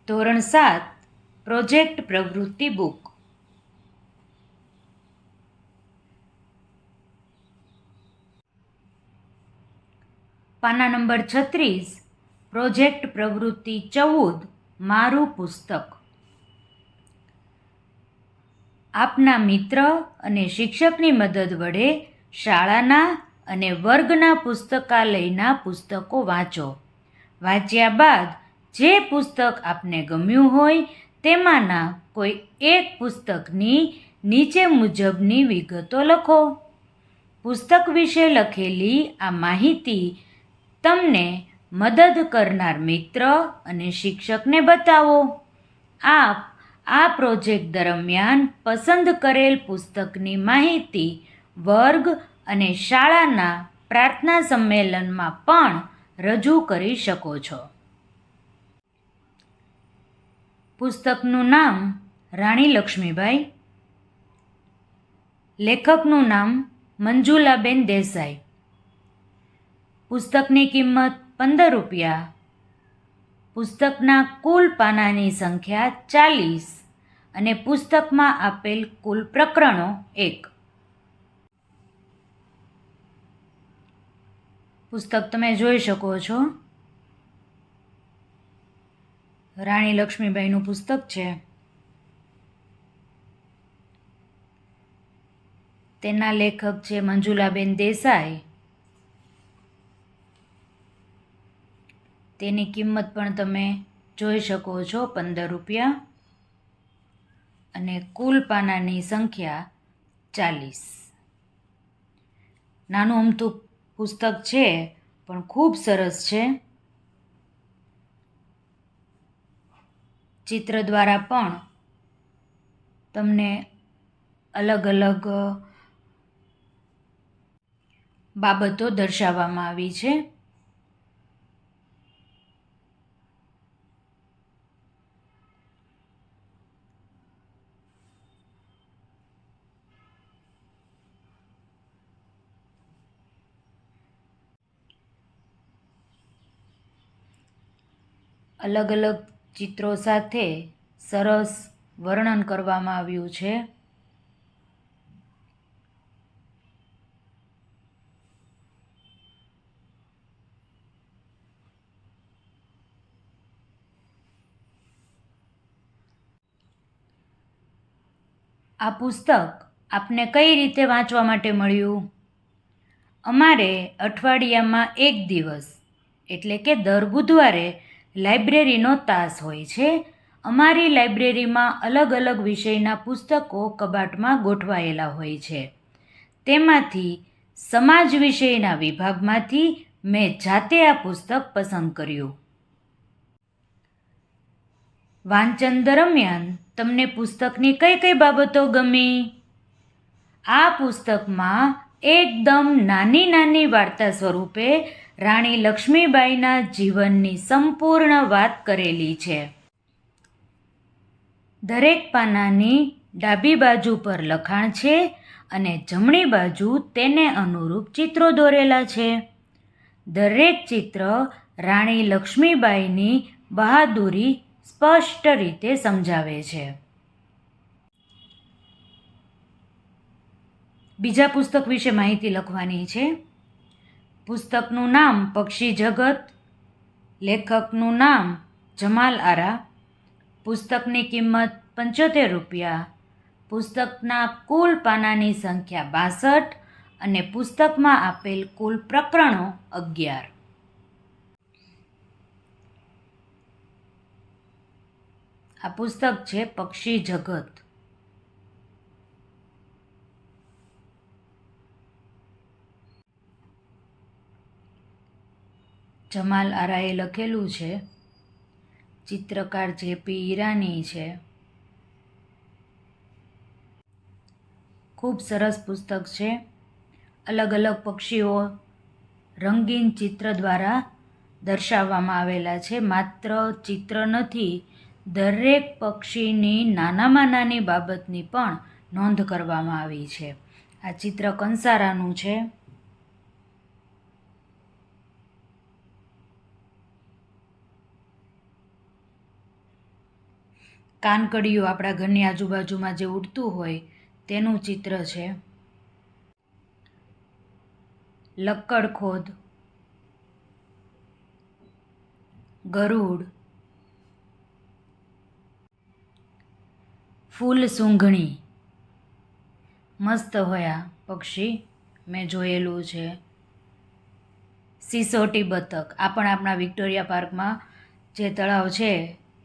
ધોરણ 7 પ્રોજેક્ટ પ્રવૃત્તિ બુક. પાના નંબર 36, પ્રોજેક્ટ પ્રવૃત્તિ 14, મારું પુસ્તક. આપના મિત્ર અને શિક્ષકની મદદ વડે શાળાના અને વર્ગના પુસ્તકાલયના પુસ્તકો વાંચો. વાંચ્યા બાદ જે પુસ્તક આપને ગમ્યું હોય તેમાંના કોઈ એક પુસ્તકની નીચે મુજબની વિગતો લખો. પુસ્તક વિશે લખેલી આ માહિતી તમને મદદ કરનાર મિત્ર અને શિક્ષકને બતાવો. આપ આ પ્રોજેક્ટ દરમિયાન પસંદ કરેલ પુસ્તકની માહિતી વર્ગ અને શાળાના પ્રાર્થના સંમેલનમાં પણ રજૂ કરી શકો છો. પુસ્તકનું નામ રાણી લક્ષ્મીબાઈ. લેખકનું નામ મંજુલાબેન દેસાઈ. પુસ્તકની કિંમત 15 રૂપિયા. પુસ્તકના કુલ પાનાની સંખ્યા 40 અને પુસ્તકમાં આપેલ કુલ પ્રકરણો 1. પુસ્તક તમે જોઈ શકો છો. રાણી લક્ષ્મીબાઈનું પુસ્તક છે. તેના લેખક છે મંજુલાબેન દેસાઈ. તેની કિંમત પણ તમે જોઈ શકો છો, 15 રૂપિયા અને કુલ પાનાની સંખ્યા 40. નાનું અમથું પુસ્તક છે પણ ખૂબ સરસ છે. ચિત્ર દ્વારા પણ તમને અલગ અલગ બાબતો દર્શાવવામાં આવી છે. અલગ અલગ ચિત્રો સાથે સરસ વર્ણન કરવામાં આવ્યું છે. આ પુસ્તક આપને કઈ રીતે વાંચવા માટે મળ્યું? અમારે અઠવાડિયામાં એક દિવસ એટલે કે દર બુધવારે લાઇબ્રેરીનો તાસ હોય છે. અમારી લાઇબ્રેરીમાં અલગ અલગ વિષયના પુસ્તકો કબાટમાં ગોઠવાયેલા હોય છે. તેમાંથી સમાજ વિષયના વિભાગમાંથી મેં જાતે આ પુસ્તક પસંદ કર્યું. વાંચન દરમિયાન તમને પુસ્તકની કઈ કઈ બાબતો ગમી? આ પુસ્તકમાં એકદમ નાની નાની વાર્તા સ્વરૂપે રાણી લક્ષ્મીબાઈના જીવનની સંપૂર્ણ વાત કરેલી છે. દરેક પાનાની ડાબી બાજુ પર લખાણ છે અને જમણી બાજુ તેને અનુરૂપ ચિત્રો દોરેલા છે. દરેક ચિત્ર રાણી લક્ષ્મીબાઈની બહાદુરી સ્પષ્ટ રીતે સમજાવે છે. બીજા પુસ્તક વિશે માહિતી લખવાની છે. પુસ્તકનું નામ પક્ષી જગત. લેખકનું નામ જમાલ આરા. પુસ્તકની કિંમત 75 રૂપિયા. પુસ્તકના કુલ પાનાની સંખ્યા 62 અને પુસ્તકમાં આપેલ કુલ પ્રકરણો 11. આ પુસ્તક છે પક્ષી જગત. જમાલ આરાએ લખેલું છે. ચિત્રકાર જેપી ઈરાની છે. ખૂબ સરસ પુસ્તક છે. અલગ અલગ પક્ષીઓ રંગીન ચિત્ર દ્વારા દર્શાવવામાં આવેલા છે. માત્ર ચિત્ર નથી, દરેક પક્ષીની નાનામાં નાની બાબતની પણ નોંધ કરવામાં આવી છે. આ ચિત્ર કંસારાનું છે. કાનકડિયું આપણા ઘરની આજુબાજુમાં જે ઉડતું હોય તેનું ચિત્ર છે. લક્કડખોદ, ગરુડ, ફૂલ સૂંઘણી, મસ્ત હોય આ પક્ષી, મેં જોયેલું છે. સિસોટી બતક, આ પણ આપણા વિક્ટોરિયા પાર્કમાં જે તળાવ છે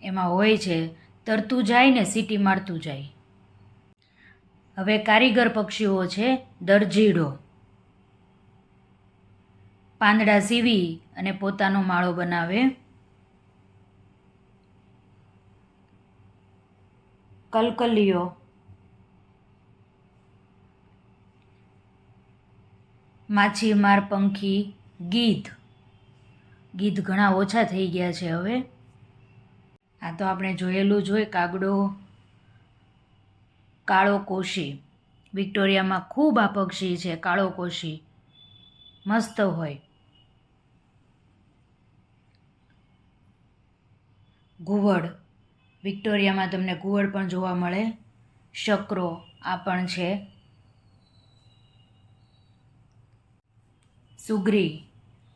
એમાં હોય છે, તરતું જાય ને સીટી મારતું જાય. હવે કારીગર પક્ષીઓ છે. દરજીડો, પાંદડા સીવી અને પોતાનો માળો બનાવે. કલકલિયો, માછીમાર પંખી, ગીધ. ગીધ ઘણા ઓછા થઈ ગયા છે હવે. આ તો આપણે જોયેલું જ હોય. કાગડો, કાળો કોશી, વિક્ટોરિયામાં ખૂબ આ પક્ષી છે. કાળો કોશી મસ્ત હોય. ઘુવડ, વિક્ટોરિયામાં તમને ઘુવડ પણ જોવા મળે. શકરો, આ પણ છે. સુગરી,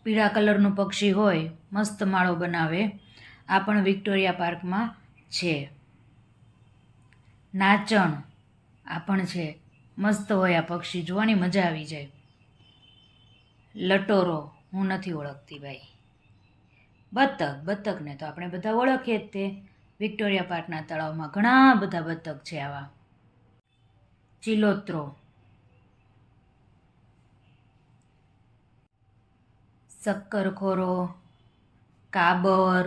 પીળા કલરનું પક્ષી હોય, મસ્ત માળો બનાવે. આ પણ વિક્ટોરિયા પાર્કમાં છે. નાચણ, આ પણ છે. મસ્ત હોય આ પક્ષી, જોવાની મજા આવી જાય. લટોરો, હું નથી ઓળખતી ભાઈ. બતક, બતકને તો આપણે બધા ઓળખીએ જ તે. વિક્ટોરિયા પાર્કના તળાવમાં ઘણા બધા બતક છે આવા. ચિલોત્રો, શક્કરખોરો, કાબર,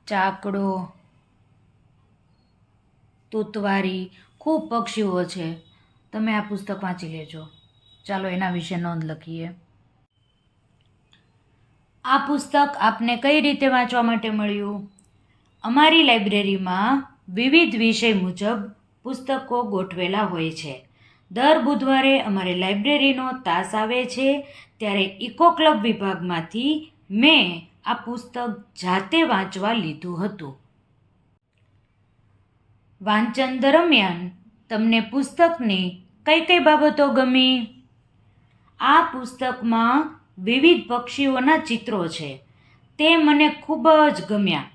ચાકડો, તૂતવારી, ખૂબ પક્ષીઓ છે. તમે આ પુસ્તક વાંચી લેજો. ચાલો એના વિશે નોંધ લખીએ. આ પુસ્તક આપને કઈ રીતે વાંચવા માટે મળ્યું? અમારી લાઇબ્રેરીમાં વિવિધ વિષય મુજબ પુસ્તકો ગોઠવેલા હોય છે. દર બુધવારે અમારે લાઇબ્રેરીનો તાસ આવે છે, ત્યારે ઇકો ક્લબ વિભાગમાંથી મેં આ પુસ્તક જાતે વાંચવા લીધું હતું. વાંચન દરમિયાન તમને પુસ્તકની કઈ કઈ બાબતો ગમી? આ પુસ્તકમાં વિવિધ પક્ષીઓના ચિત્રો છે. તે મને ખૂબ જ ગમ્યા.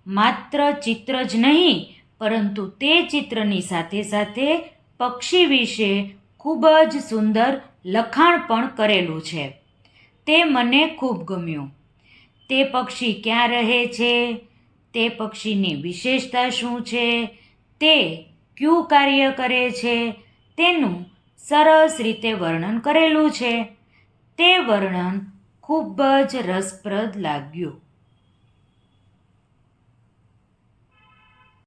માત્ર ચિત્ર જ નહીં, પરંતુ તે ચિત્રની સાથે સાથે પક્ષી વિશે ખૂબ જ સુંદર લખાણ પણ કરેલું છે. તે મને ખૂબ ગમ્યું. તે પક્ષી ક્યાં રહે છે, તે પક્ષીની વિશેષતા શું છે, તે કયું કાર્ય કરે છે, તેનું સરસ રીતે વર્ણન કરેલું છે. તે વર્ણન ખૂબ જ રસપ્રદ લાગ્યું.